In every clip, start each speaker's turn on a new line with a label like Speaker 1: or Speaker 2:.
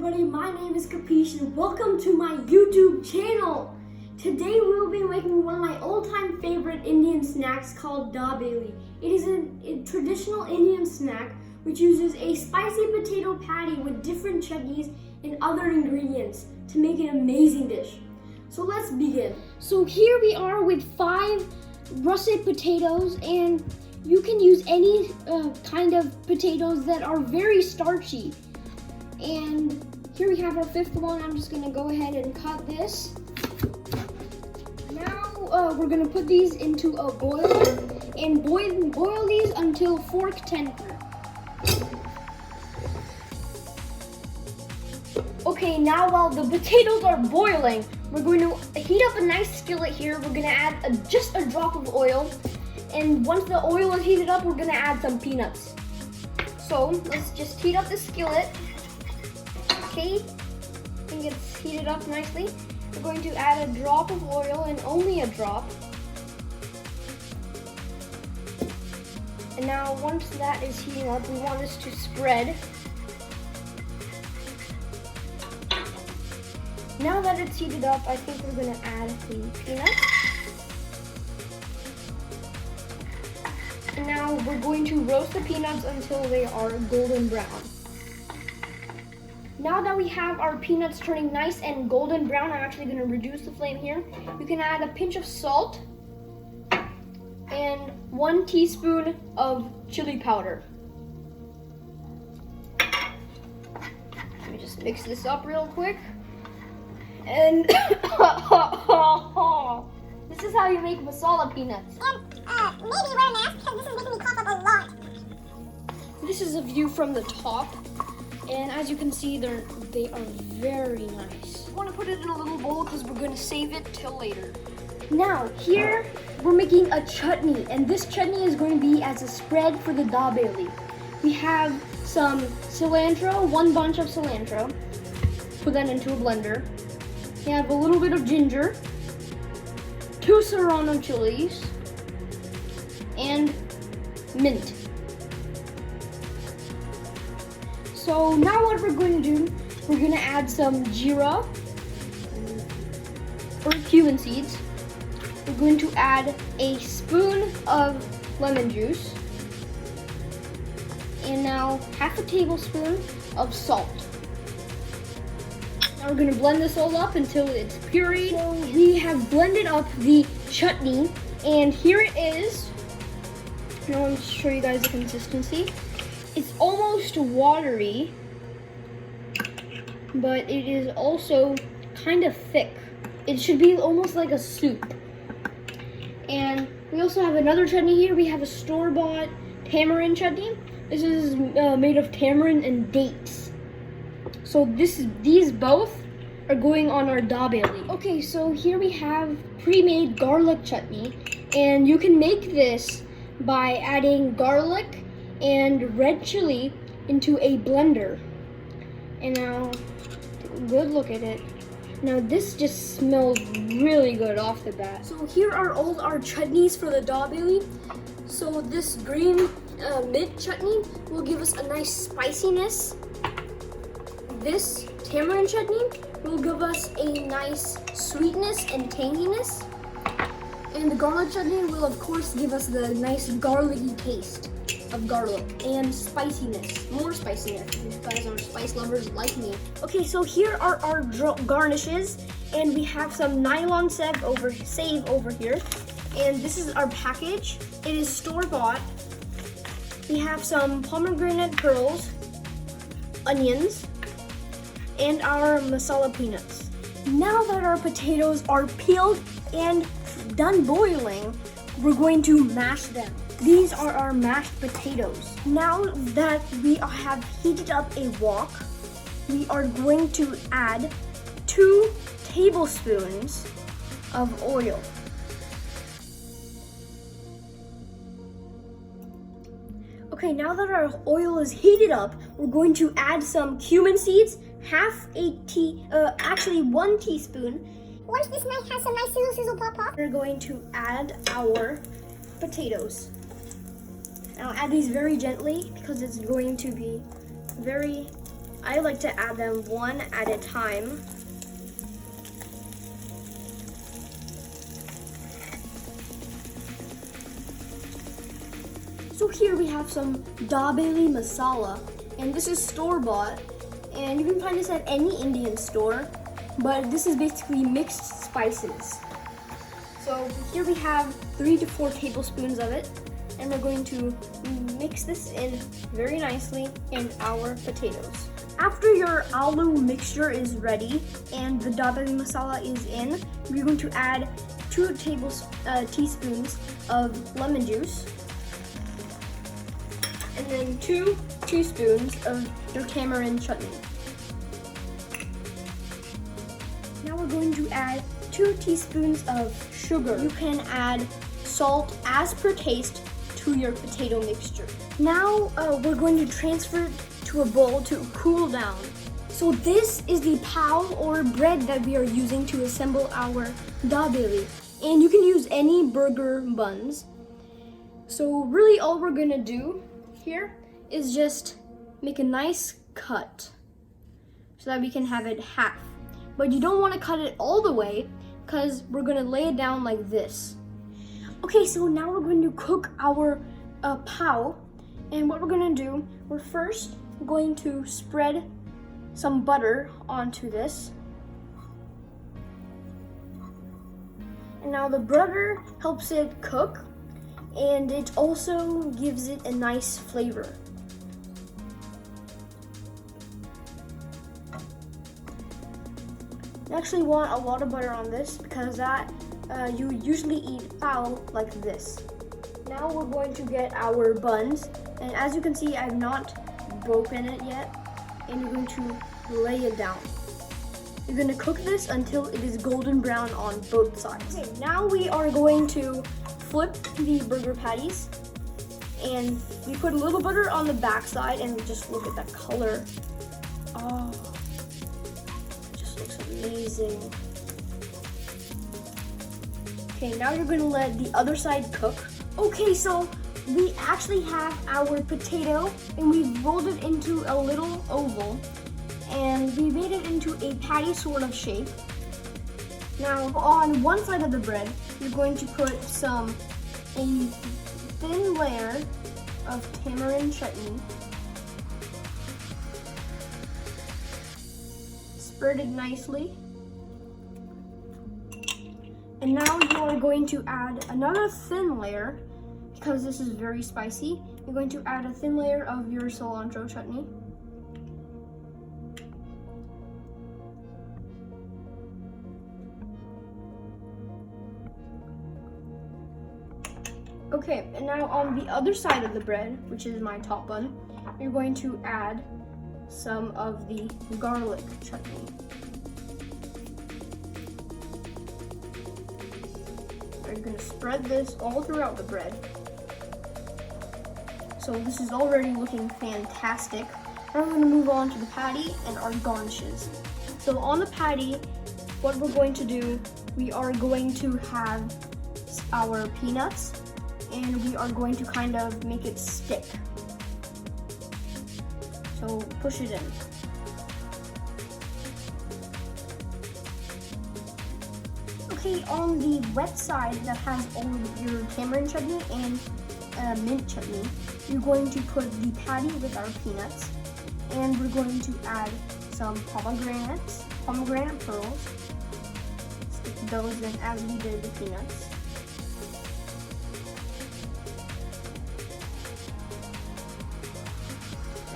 Speaker 1: everybody, my name is Capiche and welcome to my YouTube channel. Today we will be making one of my all-time favorite Indian snacks called Dabeli. It is a traditional Indian snack which uses a spicy potato patty with different chutneys and other ingredients to make an amazing dish. So let's begin.
Speaker 2: So here we are with 5 russet potatoes, and you can use any kind of potatoes that are very starchy. And here we have our 5th one. I'm just gonna go ahead and cut this. Now we're gonna put these into a boiler and boil these until fork tender. Okay, now while the potatoes are boiling, we're going to heat up a nice skillet here. We're gonna add just a drop of oil. And once the oil is heated up, we're gonna add some peanuts. So let's just heat up the skillet. Okay, I think it's heated up nicely. We're going to add a drop of oil, and only a drop. And now once that is heating up, we want this to spread. Now that it's heated up, I think we're gonna add the peanuts. And now we're going to roast the peanuts until they are golden brown. Now that we have our peanuts turning nice and golden brown, I'm actually gonna reduce the flame here. You can add a pinch of salt and 1 teaspoon of chili powder. Let me just mix this up real quick. And this is how you make masala peanuts.
Speaker 3: And maybe wear a mask because this is making me cough up a lot.
Speaker 2: This is a view from the top, and as you can see, they are very nice. I want to put it in a little bowl because we're going to save it till later. Now here we're making a chutney, and this chutney is going to be as a spread for the dabeli. We have some cilantro, 1 bunch of cilantro. Put that into a blender. We have a little bit of ginger, 2 serrano chilies, and mint. So now what we're going to do, we're going to add some jeera or cumin seeds. We're going to add a spoon of lemon juice, and now half a tablespoon of salt. Now we're going to blend this all up until it's pureed. So we have blended up the chutney, and here it is. Now I'm going to show you guys the consistency. It's almost watery, but it is also kind of thick. It should be almost like a soup. And we also have another chutney here. We have a store-bought tamarind chutney. This is made of tamarind and dates. So these both are going on our dabeli. Okay, so here we have pre-made garlic chutney, and you can make this by adding garlic and red chili into a blender. And now, take a good look at it. Now this just smells really good off the bat. So here are all our chutneys for the dabeli. So this green mint chutney will give us a nice spiciness. This tamarind chutney will give us a nice sweetness and tanginess. And the garlic chutney will of course give us the nice garlicky taste of garlic and spiciness, more spiciness. You guys are spice lovers like me. Okay, so here are our garnishes, and we have some nylon save over here. And this is our package. It is store-bought. We have some pomegranate pearls, onions, and our masala peanuts. Now that our potatoes are peeled and done boiling, we're going to mash them. These are our mashed potatoes. Now that we have heated up a wok, we are going to add 2 tablespoons of oil. Okay, now that our oil is heated up, we're going to add some cumin seeds, actually 1 teaspoon.
Speaker 3: Once this knife has some nice sizzle pop.
Speaker 1: We're going to add our potatoes. I'll add these very gently because it's going to be very
Speaker 2: I like to add them one at a time. So here we have some Dabeli masala, and this is store-bought, and you can find this at any Indian store, but this is basically mixed spices. So here we have 3 to 4 tablespoons of it, and we're going to mix this in very nicely in our potatoes. After your aloo mixture is ready and the dabeli masala is in, you're going to add 2 teaspoons of lemon juice, and then 2 teaspoons of your tamarind chutney. Now we're going to add 2 teaspoons of sugar. You can add salt as per taste to your potato mixture. Now we're going to transfer it to a bowl to cool down. So this is the pao or bread that we are using to assemble our dabeli. And you can use any burger buns. So really all we're gonna do here is just make a nice cut so that we can have it half. But you don't want to cut it all the way because we're going to lay it down like this. Okay, so now we're going to cook our pao. And what we're going to do, we're first going to spread some butter onto this. And now the butter helps it cook, and it also gives it a nice flavor. You actually want a lot of butter on this because that you usually eat pao like this. Now we're going to get our buns, and as you can see, I've not broken it yet, and you're going to lay it down. You're going to cook this until it is golden brown on both sides. Okay, now we are going to flip the burger patties, and we put a little butter on the back side, and just look at that color. Oh, it just looks amazing. Okay, now you're gonna let the other side cook. Okay, so we actually have our potato, and we've rolled it into a little oval, and we made it into a patty sort of shape. Now, on one side of the bread, you're going to put a thin layer of tamarind chutney. Spread it nicely. And now you are going to add another thin layer, because this is very spicy. You're going to add a thin layer of your cilantro chutney. Okay, and now on the other side of the bread, which is my top bun, you're going to add some of the garlic chutney. You're going to spread this all throughout the bread. So this is already looking fantastic. Now we're going to move on to the patty and our garnishes. So on the patty, what we're going to do, we are going to have our peanuts, and we are going to kind of make it stick. So push it in. Okay, on the wet side that has all of your tamarind chutney and mint chutney, you're going to put the patty with our peanuts, and we're going to add some pomegranate pearls. Stick those in as we did the peanuts.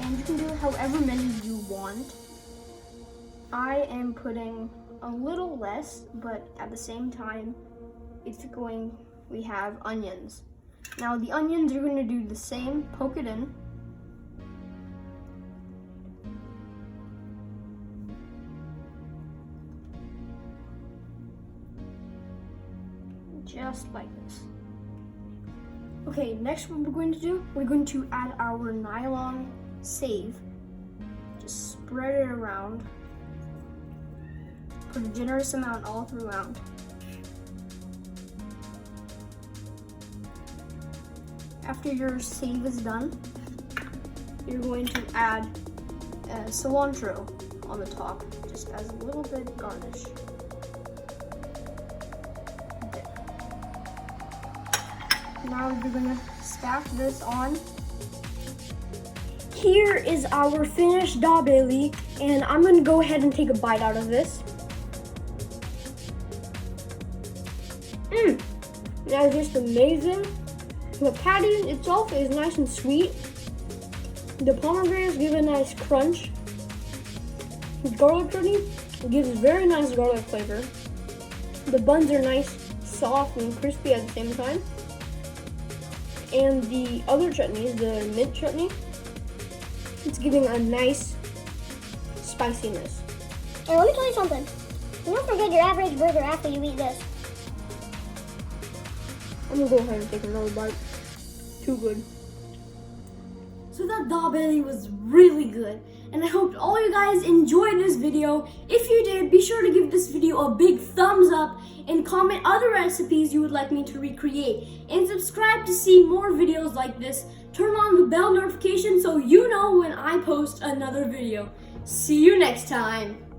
Speaker 2: And you can do however many you want. I am putting a little less, but at the same time, we have onions. Now the onions, you're going to do the same, poke it in. Just like this. Okay, next what we're going to do, we're going to add our nylon save. Just spread it around. Put a generous amount all throughout. After your save is done, you're going to add cilantro on the top, just as a little bit garnish. There. Now we're gonna stack this on. Here is our finished dabeli, and I'm gonna go ahead and take a bite out of this. That is just amazing. The patty itself is nice and sweet. The pomegranates give a nice crunch. The garlic chutney gives very nice garlic flavor. The buns are nice, soft, and crispy at the same time. And the other chutneys, the mint chutney, it's giving a nice spiciness.
Speaker 3: And let me tell you something. You don't forget your average burger after you eat this.
Speaker 2: I'm gonna go ahead and take another bite. Too good.
Speaker 1: So that dabeli was really good, and I hope all you guys enjoyed this video. If you did, be sure to give this video a big thumbs up and comment other recipes you would like me to recreate, and subscribe to see more videos like this. Turn on the bell notification so you know when I post another video. See you next time.